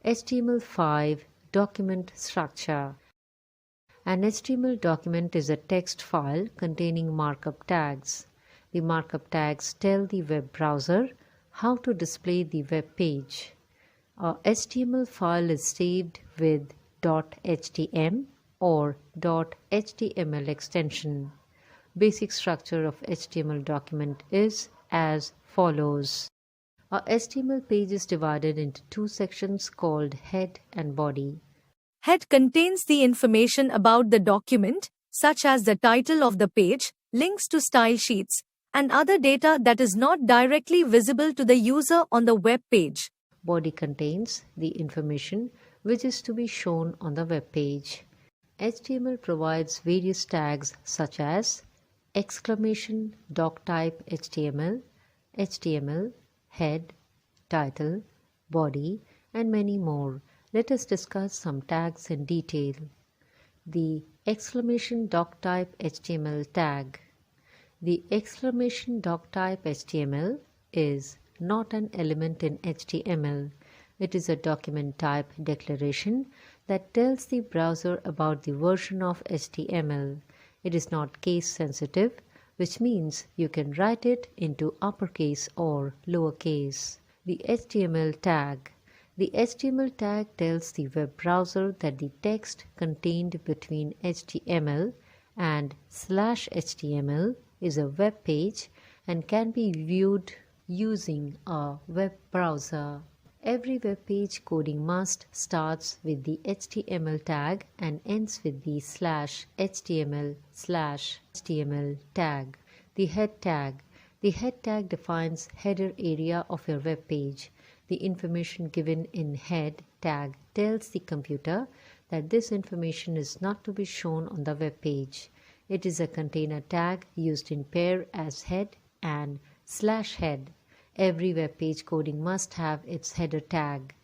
HTML5 document structure. An HTML document is a text file containing markup tags. The markup tags tell the web browser how to display the web page. A HTML file is saved with .htm or .html extension. Basic structure of HTML document is as follows. A HTML page is divided into two sections called head and body. Head contains the information about the document, such as the title of the page, links to style sheets, and other data that is not directly visible to the user on the web page. Body contains the information which is to be shown on the web page. HTML provides various tags such as exclamation, doctype HTML, HTML, head, title, body, and many more. Let us discuss some tags in detail. The exclamation doctype HTML tag. The exclamation doctype HTML is not an element in HTML. It is a document type declaration that tells the browser about the version of HTML. It is not case sensitive, which means you can write it into uppercase or lowercase. The HTML tag. The HTML tag tells the web browser that the text contained between HTML and /HTML is a web page and can be viewed using a web browser. Every web page coding must starts with the HTML tag and ends with the /HTML/HTML tag. The head tag. The head tag defines header area of your web page. The information given in head tag tells the computer that this information is not to be shown on the web page. It is a container tag used in pair as head and /head. Every web page coding must have its header tag.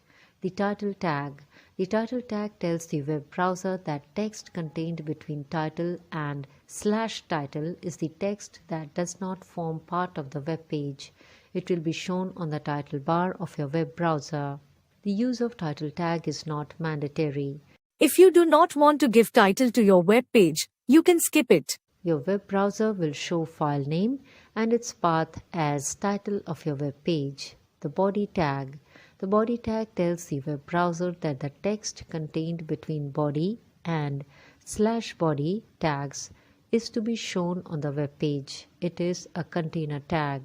The title tag. The title tag tells the web browser that text contained between title and /title is the text that does not form part of the web page. It will be shown on the title bar of your web browser. The use of title tag is not mandatory. If you do not want to give title to your web page, you can skip it. Your web browser will show file name and its path as title of your web page. The body tag. The body tag tells the web browser that the text contained between body and /body tags is to be shown on the web page. It is a container tag.